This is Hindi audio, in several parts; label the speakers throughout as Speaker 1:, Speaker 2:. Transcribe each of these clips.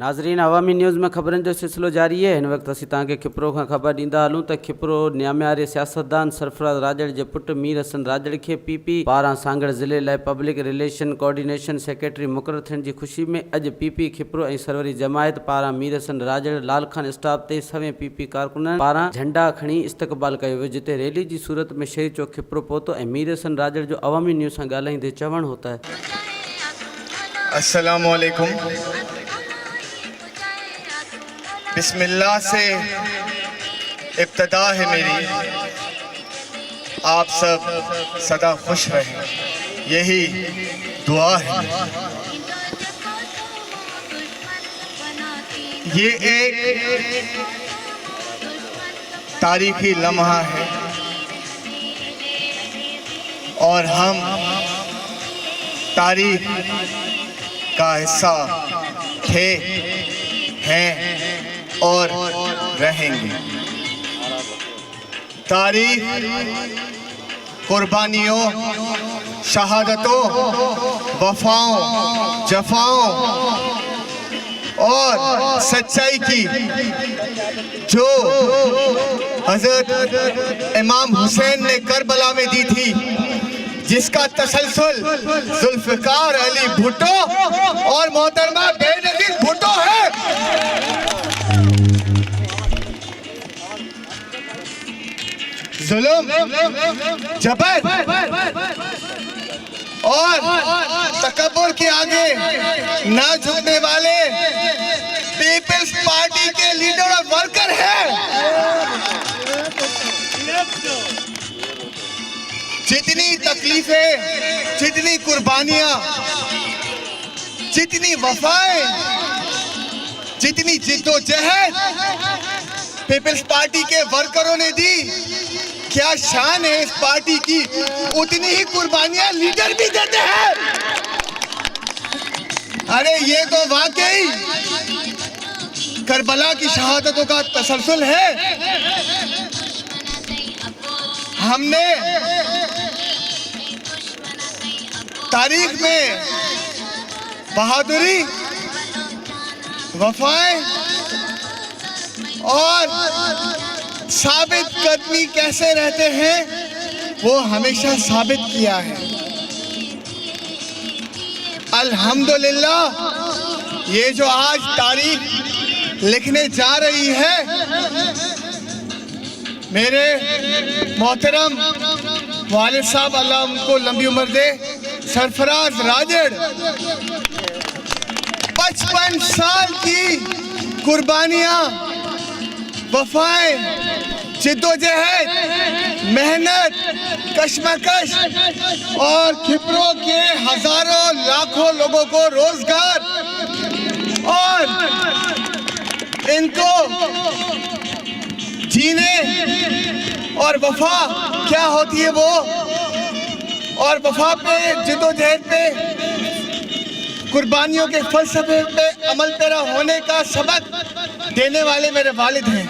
Speaker 1: नाज़रीन, अवामी न्यूज़ में ख़बरनि जो सिलसिलो जारी है। इन वक्त असीं तव्हांखे खिपरो खां ख़बर ॾींदा हलूं त खिपरो न्याम्यारे सियासतदान सरफराज़ राजड़ जे पुट मीर हसन राजड़ खे पीपी पारां सांगड़ ज़िले लाइ पब्लिक रिलेशन कोऑर्डिनेशन सेक्रेटरी मुक़ररु थियण जी ख़ुशी में अॼु पीपी खिपरो ऐं सरवरी जमायत पारां मीर हसन राजड़ लाल खान स्टॉप ते सवें पीपी कारकुननि पारां झंडा खणी इस्तक़बाल कयो वियो, जिते रैली जी सूरत में शहीद चौक खिपरो पहुतो ऐं मीर हसन राजड़ जो अवामी न्यूज़ सां ॻाल्हाईंदे चवणु होता है।
Speaker 2: अस्सलामु अलैकुम। बिस्मिल्लाह से इब्तदा है मेरी, आप सब सदा खुश रहें, यही दुआ है। ये एक तारीखी लम्हा है और हम तारीख का हिस्सा थे, हैं और रहेंगे। तारीख कुर्बानियों, शहादतों, वफाओं, जफाओं और सच्चाई की जो हज़रत इमाम हुसैन ने करबला में दी थी, जिसका तसलसल जुल्फ़िकार अली भुट्टो और मोहतरमा बेनज़ीर भुट्टो है। जुल्म, जबर और तकब्बुर के आगे ना झुकने वाले पीपल्स पार्टी के लीडर और वर्कर हैं। जितनी तकलीफें, जितनी कुर्बानियां, जितनी वफाएं, जितनी जिद्दोजहद पीपल्स पार्टी के वर्करों ने दी, क्या शान है इस पार्टी की, उतनी ही कुर्बानियां लीडर भी देते हैं। अरे ये तो वाकई करबला की शहादतों का तसलसल है। हमने तारीख में बहादुरी, वफाएं और साबित कदमी कैसे रहते हैं वो हमेशा साबित किया है। अल्हम्दुलिल्लाह, ये जो आज तारीख लिखने जा रही है, मेरे मोहतरम वालिद साहब अल्लाह उनको लंबी उम्र दे, सरफराज राजड़ 55 साल की कुर्बानियां, वफाएं, जिद्दोजहद, मेहनत, कशमकश और खिपरों के हजारों लाखों लोगों को रोजगार और इनको जीने और वफा क्या होती है वो, और वफा पे, जिद्दोजहद पे, कुर्बानियों के फलसफे पे अमल पेरा होने का सबक देने वाले मेरे वालिद हैं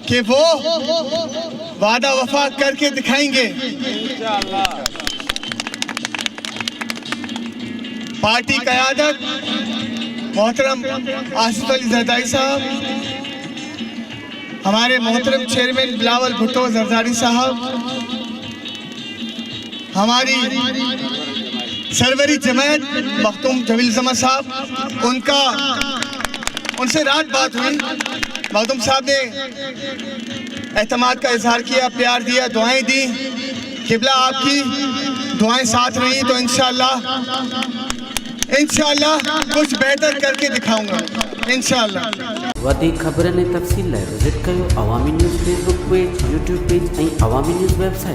Speaker 2: कि वो वादा वफा करके दिखाएंगे। पार्टी क़यादत मोहतरम आसिफ अली जरदारी साहब, हमारे मोहतरम चेयरमैन बिलावल भुट्टो जरदारी साहब, हमारी सरवरी जमायत मखदूम जमील जमा साहब, उनसे रात बात हुई। मखदूम साहब ने एतमाद का इजहार किया, प्यार दिया, दुआएं दी। किबला आपकी दुआएं साथ रही तो इंशाअल्लाह कुछ बेहतर करके दिखाऊंगा इंशाअल्लाह।
Speaker 1: वधीक ख़बरनि ऐं तफ़सील लाइ विज़िट कयो Awami news Facebook page, YouTube page ऐं अवामी न्यूज़ वेबसाइट।